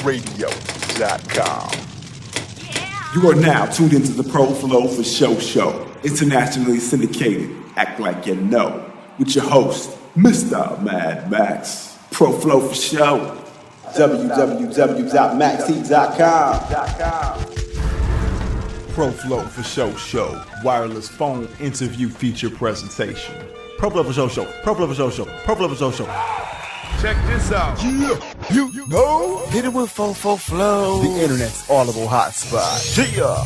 PupilsRadio.com. You are now tuned into the Pro Flow for Show, internationally syndicated. Act like you know. With your host, Mr. Mad Max. Pro Flow for Show. www.maxheat.com. Pro Flow for Show. Wireless phone interview feature presentation. Pro Flow for Show. Pro Flow for Show. Pro Flow for Show. Check this out. Yeah, you know. Hit it with Fofo Flow. The internet's audible hotspot. Yeah.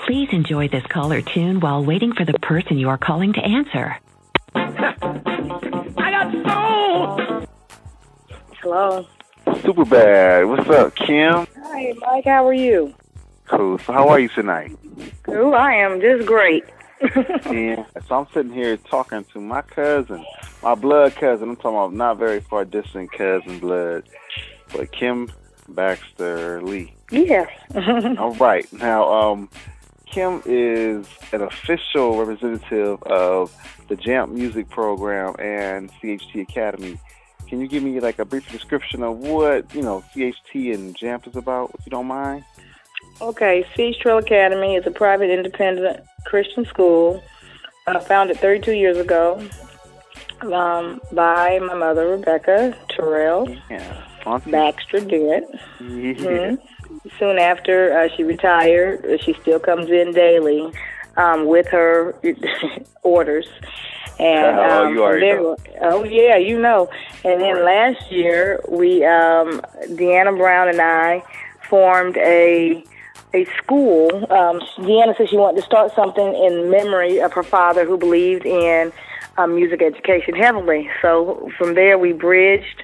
Please enjoy this caller tune while waiting for the person you are calling to answer. I got soul! Hello. Super bad. What's up, Kim? Hi, Mike. How are you? Cool. So how are you tonight? Cool. I am just great. Yeah. So I'm sitting here talking to my cousin, my blood cousin. I'm talking about not very far distant cousin blood, but Kim Baxter Lee. Yes. All right. Now, Kim is an official representative of the JAMP music program and CHT Academy. Can you give me like a brief description of what, CHT and JAMP is about, if you don't mind? Okay, CHT Academy is a private independent Christian school founded 32 years ago by my mother, Rebecca Terrell. Yeah. Baxter did. Yeah. Mm-hmm. Soon after she retired, she still comes in daily with her orders. And you already know. Oh yeah, you know. And then last year, we Deanna Brown and I formed a school. Deanna said she wanted to start something in memory of her father, who believed in music education heavily. So from there, we bridged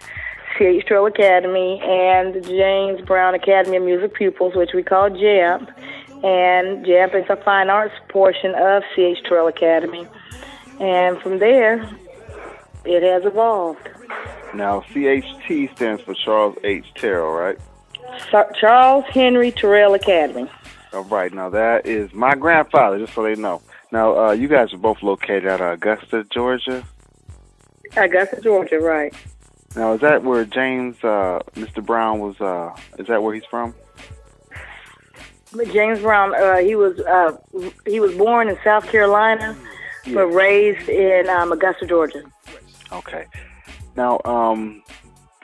CHT Academy and the James Brown Academy of Music Pupils, which we call JAMP. And JAMP is a fine arts portion of CHT Academy. And from there, it has evolved. Now, CHT stands for Charles H. Terrell, right? Charles Henry Terrell Academy. All right. Now, that is my grandfather, just so they know. Now, you guys are both located at Augusta, Georgia? Augusta, Georgia, right. Now, is that where James, Mr. Brown was, is that where he's from? James Brown, he was born in South Carolina, but raised in Augusta, Georgia. Okay. Now,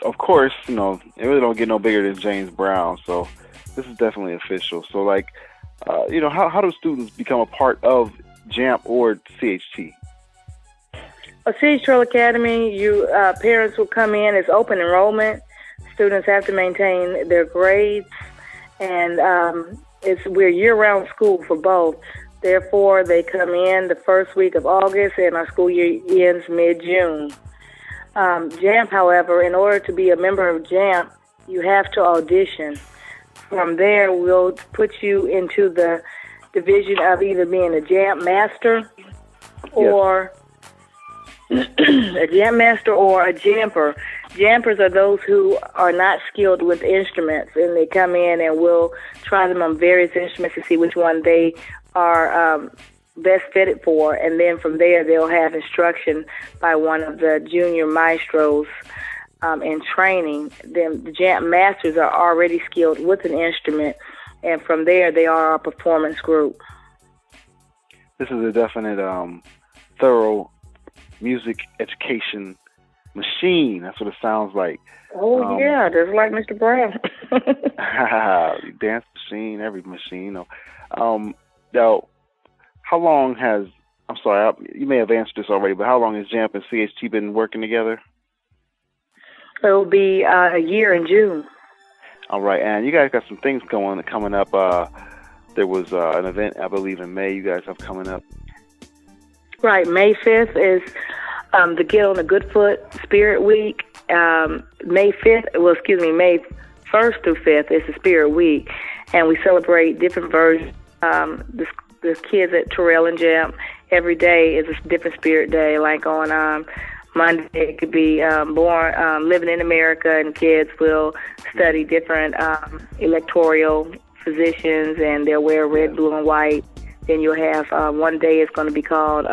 of course, it really don't get no bigger than James Brown, so this is definitely official. So, how do students become a part of JAMP or CHT? A CHT Academy, parents will come in. It's open enrollment. Students have to maintain their grades, and we're year-round school for both. Therefore, they come in the first week of August, and our school year ends mid-June. JAMP, however, in order to be a member of JAMP, you have to audition. From there, we'll put you into the division of either being a JAMP master or a JAMP master or a jamper. Jampers are those who are not skilled with instruments, and they come in and we'll try them on various instruments to see which one they are best fitted for, and then from there they'll have instruction by one of the junior maestros in training. Then the JAMP masters are already skilled with an instrument, and from there they are our performance group. This is a definite thorough music education machine. That's what it sounds like. Oh, yeah, just like Mr. Brown. Dance machine, every machine. Now, how long has, I'm sorry, you may have answered this already, but how long has JAMP and CHT been working together? It will be a year in June. All right, and you guys got some things coming up. There was an event, I believe, in May you guys have coming up. Right, May 5th is the Get on the Good Foot Spirit Week. May 1st through 5th is the Spirit Week, and we celebrate different versions. The kids at Terrell and JAMP, every day is a different spirit day. Like on Monday, it could be living in America, and kids will study different electoral positions, and they'll wear red, blue, and white. Then you'll have one day it's going to be called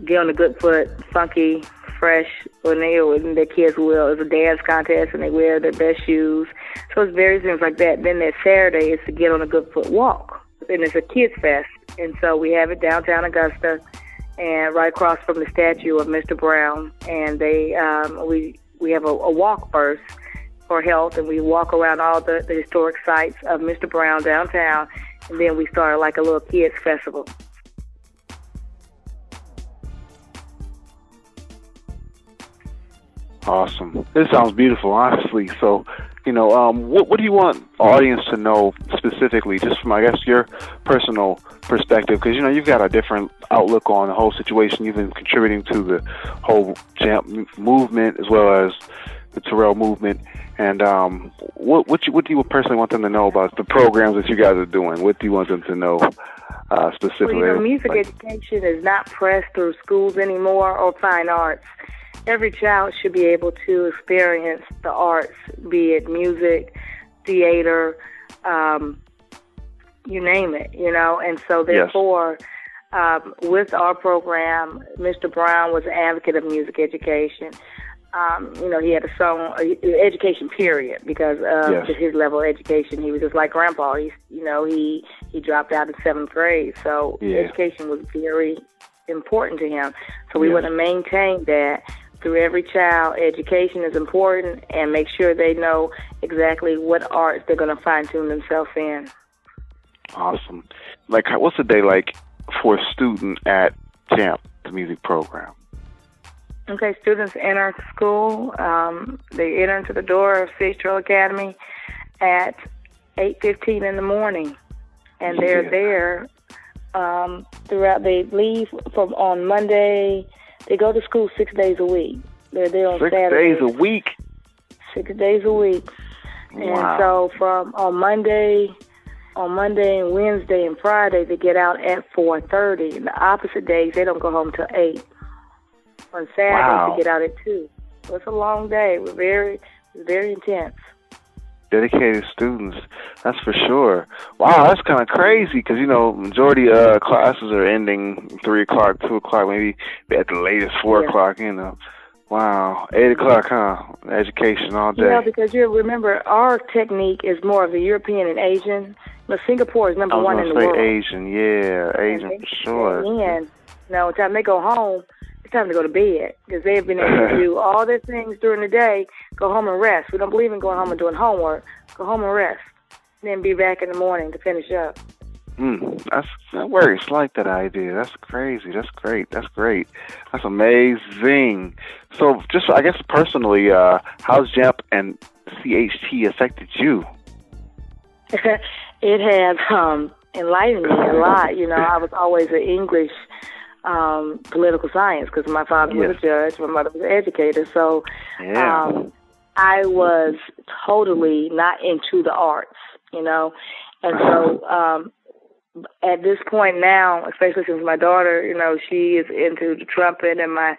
Get on the Good Foot Funky fresh when the kids will. It's a dance contest and they wear their best shoes. So it's various things like that. Then that Saturday is to get on a good foot walk. And it's a kids fest. And so we have it downtown Augusta and right across from the statue of Mr. Brown. And we have a walk first for health, and we walk around all the historic sites of Mr. Brown downtown, and then we start like a little kids festival. Awesome. This sounds beautiful, honestly. So, what do you want audience to know specifically, just from, I guess, your personal perspective? Because, you've got a different outlook on the whole situation. You've been contributing to the whole JAMP movement as well as the Terrell movement. And what do you personally want them to know about the programs that you guys are doing? What do you want them to know specifically? Well, music education is not pressed through schools anymore or fine arts. Every child should be able to experience the arts, be it music, theater, you name it, And so therefore, with our program, Mr. Brown was an advocate of music education. He had a song, education period, because of his level of education. He was just like Grandpa. He dropped out in 7th grade, so education was very important to him. So we want to maintain that through every child. Education is important, and make sure they know exactly what arts they're going to fine-tune themselves in. Awesome. Like, what's a day like for a student at JAMP, the music program? Okay, students enter school. They enter into the door of CHT Academy at 8:15 in the morning, and they're there throughout. They leave on Monday. They go to school 6 days a week. They're there on Saturday. 6 days a week? 6 days a week. Wow. And so from on Monday and Wednesday and Friday, they get out at 4:30. And the opposite days, they don't go home till 8. On Saturday, they get out at 2. So it's a long day. It's very intense. Dedicated students, that's for sure. Wow, that's kind of crazy because, majority classes are ending 3 o'clock, 2 o'clock, maybe at the latest 4 o'clock, Wow, 8 o'clock, huh? Education all day. Yeah, because you remember, our technique is more of the European and Asian. Singapore is number 1 in the world. Asian for sure. And by the time they go home, it's time to go to bed, because they've been able to do all their things during the day, go home and rest. We don't believe in going home and doing homework. Go home and rest, and then be back in the morning to finish up. That's very slight, that idea. That's crazy. That's great. That's great. That's amazing. So just, I guess, personally, how's JAMP and CHT affected you? It has enlightened me a lot. I was always an English political science, because my father was a judge, my mother was an educator, so I was totally not into the arts, and so at this point now, especially since my daughter, she is into the trumpet, and my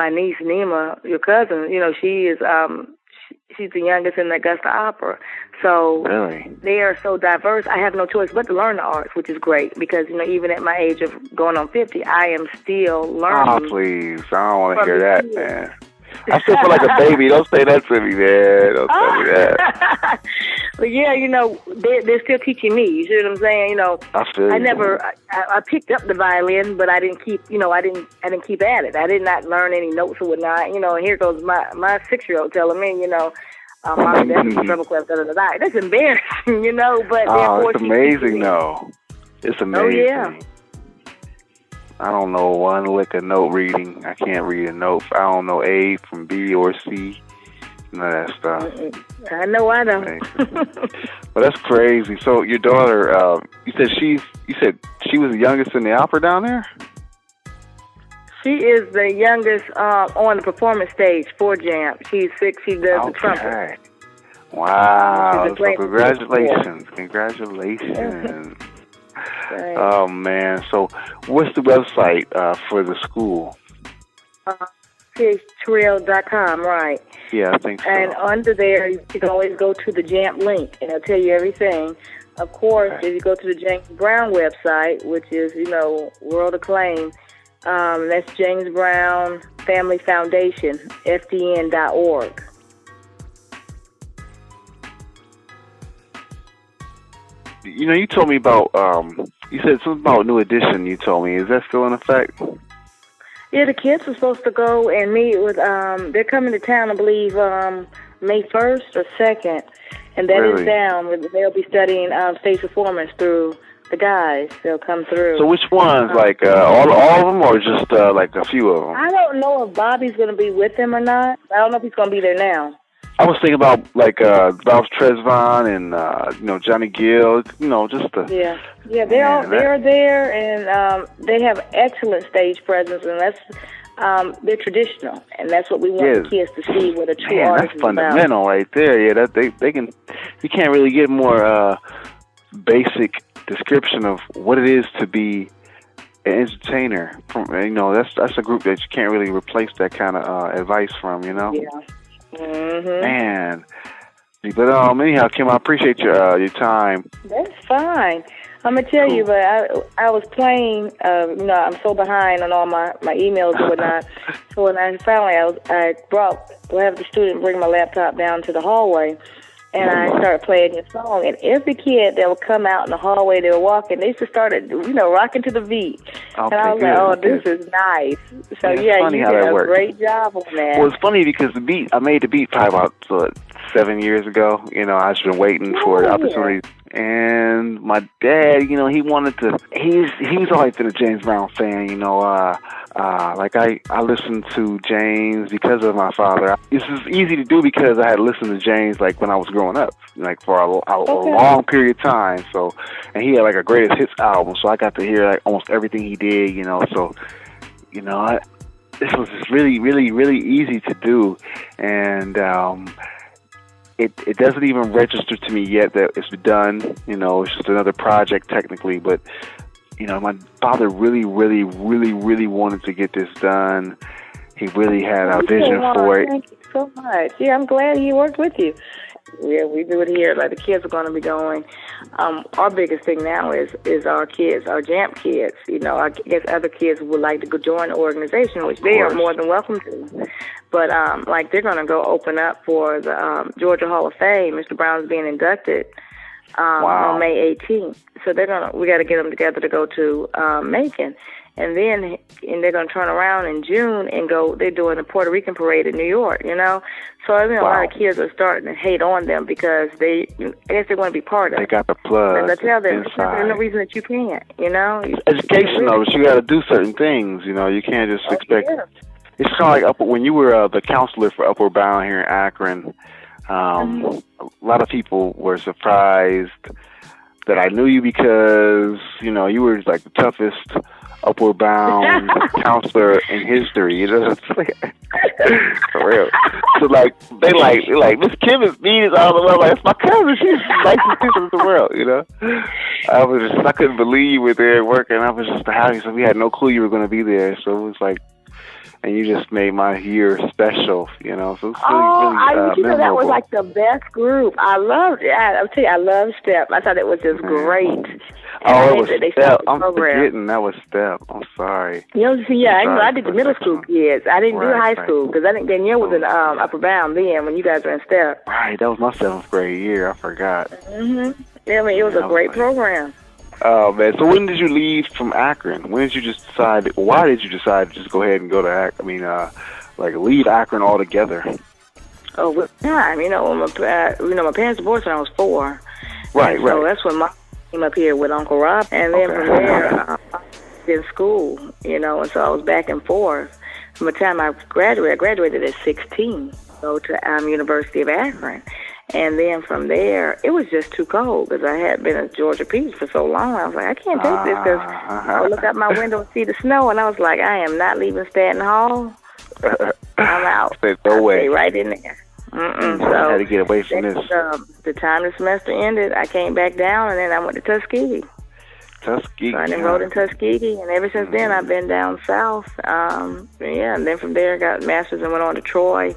niece Nima, your cousin, she is she's the youngest in the Augusta Opera. So they are so diverse. I have no choice but to learn the arts, which is great, because, even at my age of going on 50, I am still learning. Oh, please. I don't want to hear that, man. I still feel like a baby. Don't say that to me, man. Don't tell me that. But yeah, they're still teaching me. You see what I'm saying? I feel you. I picked up the violin, but I didn't keep, I didn't keep at it. I did not learn any notes or whatnot. And here goes my 6-year-old telling me, Mom, that's a treble clef, da-da-da-da. That's embarrassing, but it's amazing, though. It's amazing. Oh, yeah. I don't know one lick of note reading. I can't read a note. I don't know A from B or C. None of that stuff. I know I don't. Well, that's crazy. So your daughter, you said she was the youngest in the opera down there? She is the youngest on the performance stage for JAMP. She's 6. She does the trumpet. Wow. So congratulations. Congratulations. Right. Oh, man. So what's the website for the school? CHT.com, right. Yeah, I think so. And under there, you can always go to the JAMP link, and it'll tell you everything. Of course, if you go to the James Brown website, which is, world acclaimed, That's James Brown Family Foundation, FDN.org. You know, you told me about, you said something about New Edition, you told me. Is that still in effect? Yeah, the kids were supposed to go and meet with, they're coming to town, I believe, May 1st or 2nd. And that is down. They'll be studying stage performance through the guys. They'll come through. So which ones? Like all of them, or just like a few of them? I don't know if Bobby's going to be with them or not. I don't know if he's going to be there now. I was thinking about like Ralph Tresvant and Johnny Gill. You know, just the they're there, and they have excellent stage presence, and that's they're traditional, and that's what we want the kids to see what a true artist is about. That's fundamental right there. Yeah, that they can. You can't really get more basic description of what it is to be an entertainer. From that's a group that you can't really replace that kind of advice from. You know. Yeah. Mm-hmm. Man, but anyhow, Kim, I appreciate your time. That's fine. I'm gonna tell you, but I was playing. I'm so behind on all my emails and whatnot. So when I finally I have the student bring my laptop down to the hallway, and I started playing your song. And every kid that would come out in the hallway, they were walking. They just started, rocking to the beat. Okay, and I was like, "Oh, this is nice." So you did a great job on that. Well, it's funny because the beat, I made the beat probably about 7 years ago. I've just been waiting for the opportunity. And my dad, he wanted to. He's always been a James Brown fan. Like I listened to James because of my father. This is easy to do because I had listened to James like when I was growing up, like for a long period of time. So, and he had like a greatest hits album, so I got to hear like almost everything he did. So, this was just really, really, really easy to do, and It doesn't even register to me yet that it's done. It's just another project technically, but my father really, really, really, really wanted to get this done. He really had a vision for it. Thank you so much. Yeah, I'm glad he worked with you. Yeah, we do it here. Like the kids are going to be going. Our biggest thing now is our kids, our JAMP kids. I guess other kids would like to go join the organization, which they are more than welcome to. But they're going to go open up for the Georgia Hall of Fame. Mr. Brown's being inducted on May 18th. So we got to get them together to go to Macon. And then they're going to turn around in June and go, they're doing the Puerto Rican parade in New York, So a lot of kids are starting to hate on them because I guess they want to be part of it. They got the plug. And I tell them, there's no reason that you can't, It's education, though, but you got to do certain things, You can't just expect. Yeah. It's kind of like when you were the counselor for Upward Bound here in Akron, a lot of people were surprised that I knew you because, you were like the toughest Upward Bound counselor in history, for real. So they like Miss Kim is mean as all the way. Like, it's my cousin. She's the nicest person in the world, I couldn't believe you were there working. I was just happy. So we had no clue you were going to be there. So it was like, and you just made my year special, So it's really that was like the best group. I loved it. I'll tell you, I love Step. I thought it was just great. It was Step. I'm forgetting that was Step. I'm sorry. I did the middle school kids. I didn't do high school because Danielle was in Upper Bound then when you guys were in Step. Right, that was my 7th grade year. I forgot. Mm-hmm. Yeah, it was a great program. Oh, man. So when did you leave from Akron? Why did you decide to just go ahead and go to Akron? Leave Akron altogether? Oh, with time. When my parents divorced when I was 4. Right. So that's when Mom came up here with Uncle Rob. And then from there, I was in school, and so I was back and forth. From the time I graduated at 16, go to University of Akron. And then from there, it was just too cold because I had been a Georgia Peach for so long. I was like, I can't take this because I would look out my window and see the snow. And I was like, I am not leaving Staten Hall. I'm out. No way. Stay right in there. So I had to get away from this. The time the semester ended, I came back down, and then I went to Tuskegee. So I enrolled in Tuskegee, and ever since then, I've been down south. And then from there, I got a master's and went on to Troy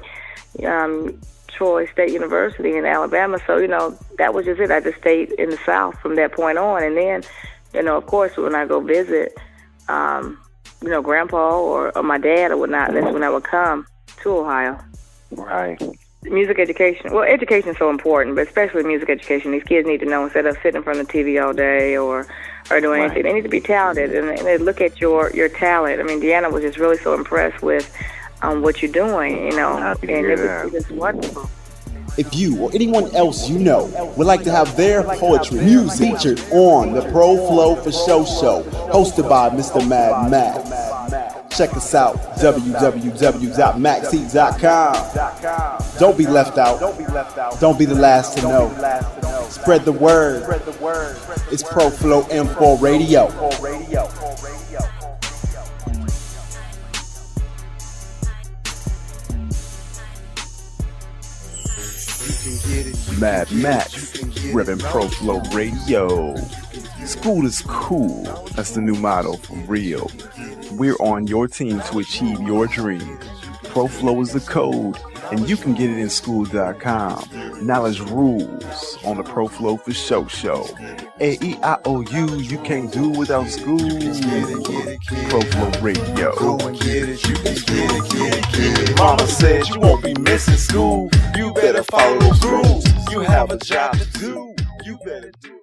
State University in Alabama. So, that was just it. I just stayed in the South from that point on. And then, of course, when I go visit, grandpa or my dad or whatnot. That's when I would come to Ohio. Right. Music education. Well, education is so important, but especially music education. These kids need to know instead of sitting in front of the TV all day or doing anything. They need to be talented, and they look at your talent. I mean, Deanna was just really so impressed with what you're doing, and it was wonderful. If you or anyone else you know would like to have their poetry music featured on the Pro Flow for Show show, hosted by Mr. Mad Max, check us out, www.maxheat.com. Don't be left out. Don't be the last to know. Spread the word. It's Pro Flow M4 Radio. Mad Max, Reverend Pro Flow Radio. School is cool. That's the new motto for real. We're on your team to achieve your dream. Pro Flow is the code, and you can get it in school.com. Knowledge rules on the Pro Flow for Show show. A-E-I-O-U, you can't do without school. Pro Flow Radio. Go and get it, you can get it. Mama said you won't be missing school. You better follow those rules. You have a job to do. You better do it.